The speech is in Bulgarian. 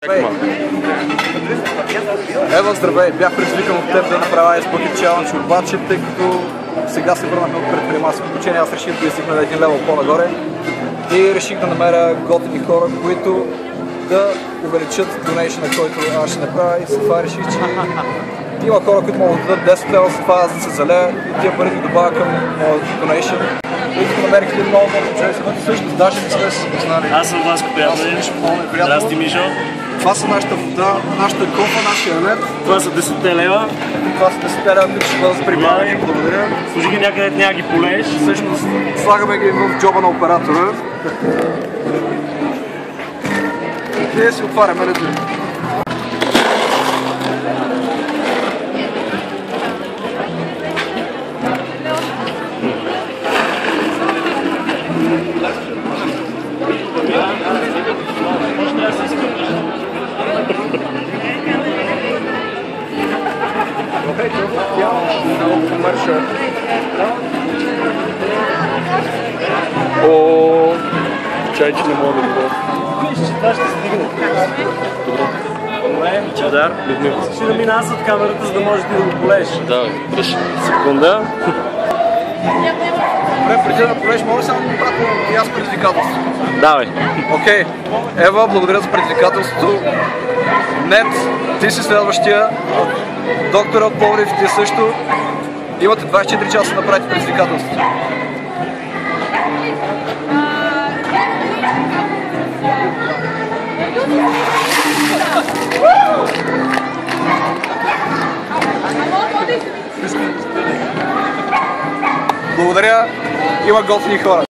Ева, здравей! Бях предизвикан от теб да направя Ice Bucket Challenge, обаче, тъй като сега се върнахме от предприемаческо обучение, аз реших да изсихна на един левел по-нагоре и реших да намеря готини хора, които да увеличат донейшъна, който аз ще направя, и затова реших, че има хора, които могат да дадат 10 лева, за това аз да се залея и тия пари да добавя към донейшън. И тук намерих един много човек, с който всъщност даже не сме се запознали. Аз съм Васко, приятели. Здрасти, Мишо. Това са нашата вода, нашата кофа, нашия лед. Това са 10 лева. Това са 10 лева, които ще бъдат прибавени. Благодаря. Служи ги някъде, няма ги полееш. Всъщност слагаме ги в джоба на оператора. И си отваряме реда. О, чай, че не мога да го дадат. Виж, че това ще стигне. Добре, чадар. Ще да мина аз от камерата, за да можеш да го полееш. Да, пръщ. Секунда. Добре, преди да полееш, може само да ми пратя и аз предизвикателство. Давай. Окей. Ева, благодаря за предизвикателството. Нет, ти си следващия. Доктора от Пловдив, ти също. Имате 24 часа да направите предизвикателството. Благодаря. Има готини хора.